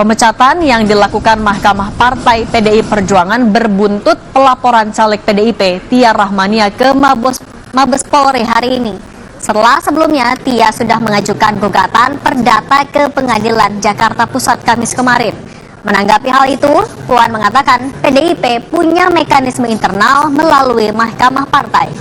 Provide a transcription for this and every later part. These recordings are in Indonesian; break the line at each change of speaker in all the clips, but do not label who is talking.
Pemecatan yang dilakukan Mahkamah Partai PDI Perjuangan berbuntut pelaporan caleg PDIP Tia Rahmania ke Mabes Polri hari ini. Setelah sebelumnya Tia sudah mengajukan gugatan perdata ke Pengadilan Jakarta Pusat Kamis kemarin. Menanggapi hal itu, Puan mengatakan PDIP punya mekanisme internal melalui Mahkamah Partai.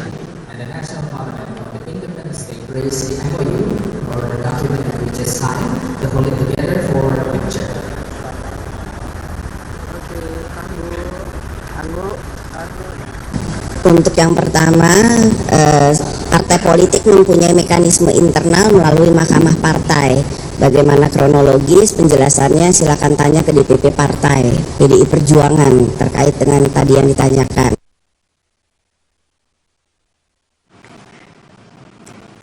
Untuk yang pertama, partai politik mempunyai mekanisme internal melalui Mahkamah Partai. Bagaimana kronologis penjelasannya silakan tanya ke DPP Partai PDI Perjuangan terkait dengan tadi yang ditanyakan.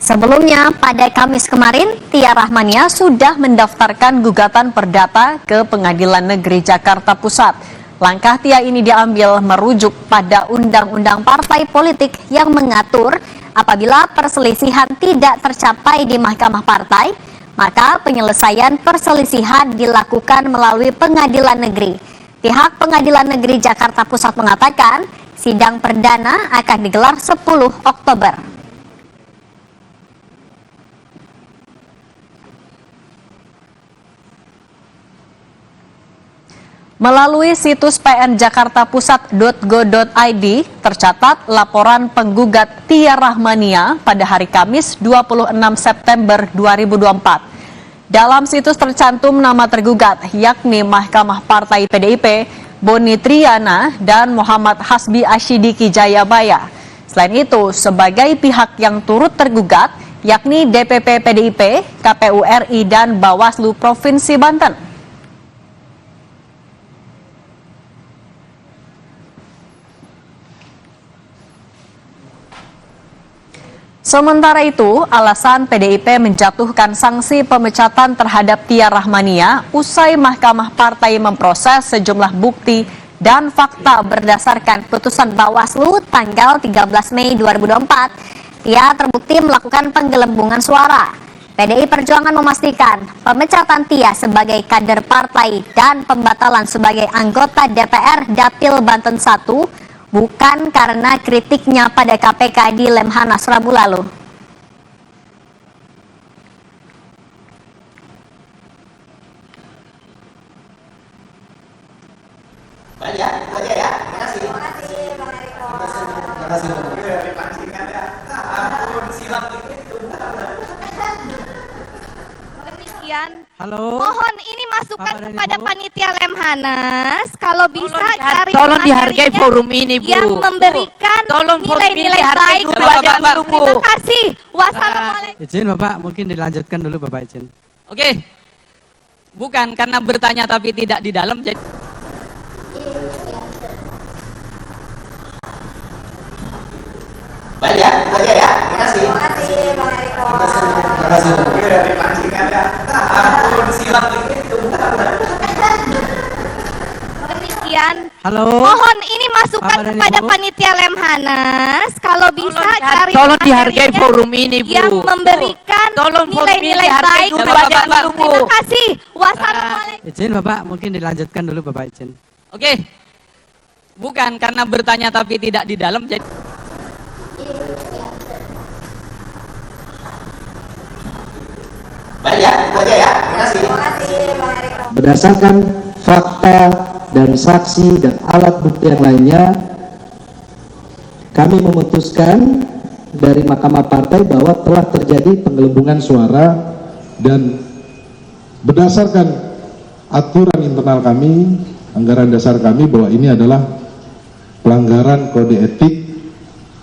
Sebelumnya, pada Kamis kemarin, Tia Rahmania sudah mendaftarkan gugatan perdata ke Pengadilan Negeri Jakarta Pusat. Langkah Tia ini diambil merujuk pada Undang-Undang Partai Politik yang mengatur apabila perselisihan tidak tercapai di Mahkamah Partai, maka penyelesaian perselisihan dilakukan melalui Pengadilan Negeri. Pihak Pengadilan Negeri Jakarta Pusat mengatakan sidang perdana akan digelar 10 Oktober. Melalui situs pnjakartapusat.go.id tercatat laporan penggugat Tia Rahmania pada hari Kamis 26 September 2024. Dalam situs tercantum nama tergugat yakni Mahkamah Partai PDIP, Boni Triana, dan Muhammad Hasbi Ashidiki Jayabaya. Selain itu, sebagai pihak yang turut tergugat yakni DPP PDIP, KPU RI, dan Bawaslu Provinsi Banten. Sementara itu, alasan PDIP menjatuhkan sanksi pemecatan terhadap Tia Rahmania usai Mahkamah Partai memproses sejumlah bukti dan fakta berdasarkan putusan Bawaslu tanggal 13 Mei 2024. Tia terbukti melakukan penggelembungan suara. PDI Perjuangan memastikan pemecatan Tia sebagai kader partai dan pembatalan sebagai anggota DPR Dapil Banten 1 bukan karena kritiknya pada KPK di Lemhanas Rabu lalu.
Baik ya, aja ya. Terima kasih. Terima kasih, Bang Eriko. Terima kasih.
Halo.
Mohon ini masukan kepada panitia Lemhanas, kalau bisa cari
tolong dihargai forum ini, Bu.
yang memberikan nilai-nilai baik. Terima kasih. Wassalamualaikum.
Izin Bapak, mungkin dilanjutkan dulu Bapak izin. Oke. Bukan karena bertanya tapi tidak di dalam jadi.
Baik ya, aja ya. Terima kasih.
Terima kasih, Bang Eriko.
Terima kasih.
Halo.
Mohon ini masukan kepada panitia Lemhanas, kalau bisa cari
tolong dihargai forum ini, Bu.
yang memberikan nilai-nilai baik. Terima kasih. Wassalamualaikum.
Izin Bapak, mungkin dilanjutkan dulu Bapak izin. Oke. Bukan karena bertanya tapi tidak di dalam jadi.
Baik ya, aja ya. Terima kasih.
Terima kasih, Bang Eriko.
Berdasarkan fakta dan saksi dan alat bukti yang lainnya, kami memutuskan dari Mahkamah Partai bahwa telah terjadi penggelembungan suara dan berdasarkan aturan internal kami, anggaran dasar kami, bahwa ini adalah pelanggaran kode etik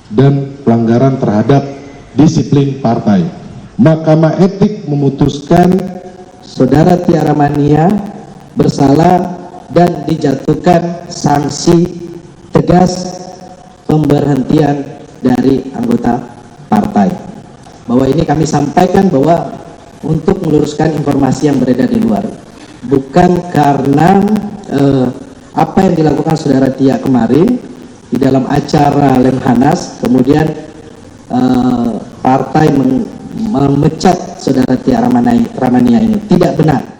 dan pelanggaran terhadap disiplin partai. Mahkamah Etik memutuskan Saudara Tia Rahmania bersalah dan dijatuhkan sanksi tegas pemberhentian dari anggota partai. Bahwa ini kami sampaikan bahwa untuk meluruskan informasi yang beredar di luar, bukan karena apa yang dilakukan Saudara Tia kemarin di dalam acara Lemhanas, kemudian partai memecat Saudara Tia Rahmania ini tidak benar.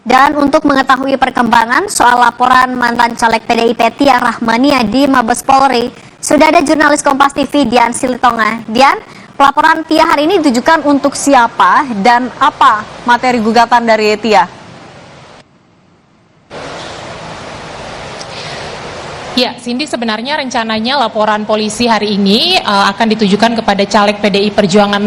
Dan untuk mengetahui perkembangan soal laporan mantan caleg PDIP Tia Rahmania di Mabes Polri, sudah ada jurnalis Kompas TV Dian Silitonga. Dian, pelaporan Tia hari ini ditujukan untuk siapa dan apa materi gugatan dari Tia?
Ya, Cindy, sebenarnya rencananya laporan polisi hari ini akan ditujukan kepada caleg PDI Perjuangan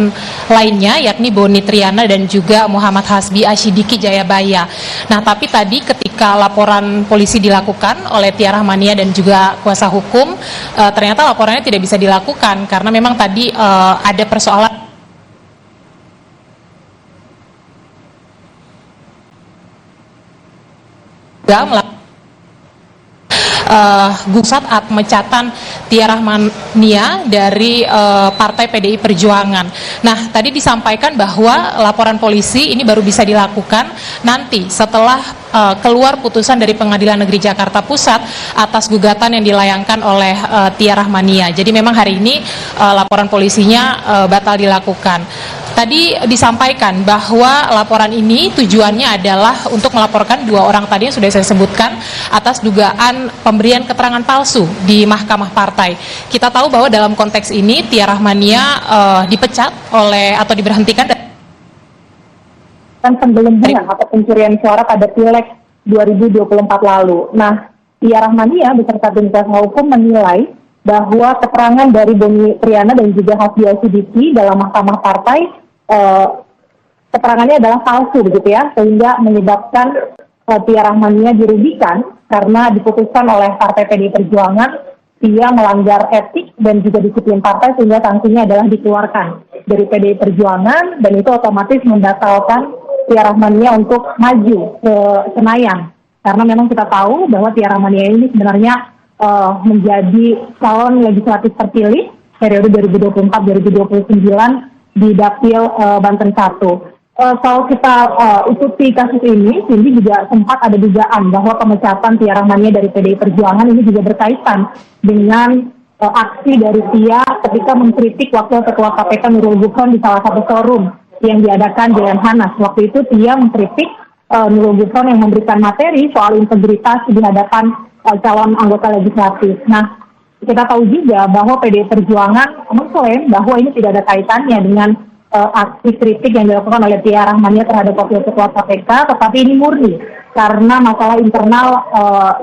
lainnya, yakni Boni Triana dan juga Muhammad Hasbi Asyidiki Jayabaya. Nah, tapi tadi ketika laporan polisi dilakukan oleh Tia Rahmania dan juga kuasa hukum, ternyata laporannya tidak bisa dilakukan karena memang tadi ada persoalan saat pemecatan Tia Rahmania dari Partai PDI Perjuangan. Nah, tadi disampaikan bahwa laporan polisi ini baru bisa dilakukan nanti setelah keluar putusan dari Pengadilan Negeri Jakarta Pusat atas gugatan yang dilayangkan oleh Tia Rahmania. Jadi memang hari ini laporan polisinya batal dilakukan. Tadi disampaikan bahwa laporan ini tujuannya adalah untuk melaporkan dua orang tadi yang sudah saya sebutkan atas dugaan pemberian keterangan palsu di Mahkamah Partai. Kita tahu bahwa dalam konteks ini Tia Rahmania dipecat oleh atau diberhentikan
dan penggelembungan atau pencurian suara pada Pileg 2024 lalu. Nah, Tia Rahmania beserta tim kuasa hukum menilai bahwa keterangan dari Boni Triana dan juga Hasbi Asyidiki dalam Mahkamah Partai keterangannya adalah palsu begitu ya, sehingga menyebabkan Tia Rahmania dirugikan karena diputuskan oleh Partai PDI Perjuangan Tia melanggar etik dan juga disiplin partai sehingga sanksinya adalah dikeluarkan dari PDI Perjuangan dan itu otomatis membatalkan Tia Rahmania untuk maju ke Senayan karena memang kita tahu bahwa Tia Rahmania ini sebenarnya menjadi calon legislatif terpilih periode 2024-2029 di Dapil Banten 1. Kalau kita ikuti kasus ini, Cindy juga sempat ada dugaan bahwa pemecatan Tia Rahmania dari PDI Perjuangan ini juga berkaitan dengan aksi dari Tia ketika mengkritik Wakil Ketua KPK Nurul Gufron di salah satu forum yang diadakan di Lemhanas. Waktu itu Tia mengkritik Nurul Gufron yang memberikan materi soal integritas di hadapan calon anggota legislatif. Nah, kita tahu juga bahwa PDI Perjuangan mengklaim bahwa ini tidak ada kaitannya dengan aksi kritik yang dilakukan oleh Tia Rahmania terhadap Wakil Ketua KPK, tetapi ini murni karena masalah internal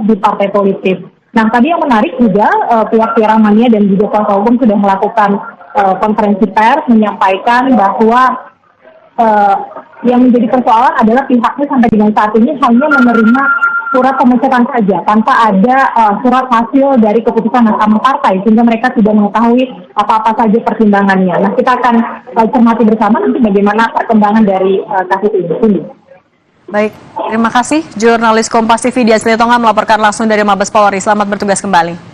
di partai politik. Nah, tadi yang menarik juga pihak Tia Rahmania dan juga kuasa hukum sudah melakukan konferensi pers menyampaikan bahwa yang menjadi persoalan adalah pihaknya sampai dengan saat ini hanya menerima surat pemecatan saja tanpa ada surat hasil dari keputusan Mahkamah Partai sehingga mereka tidak mengetahui apa-apa saja pertimbangannya. Nah, kita akan cermati bersama nanti bagaimana perkembangan dari kasus ini.
Baik, terima kasih jurnalis Kompas TV Dian Silitonga melaporkan langsung dari Mabes Polri. Selamat bertugas kembali.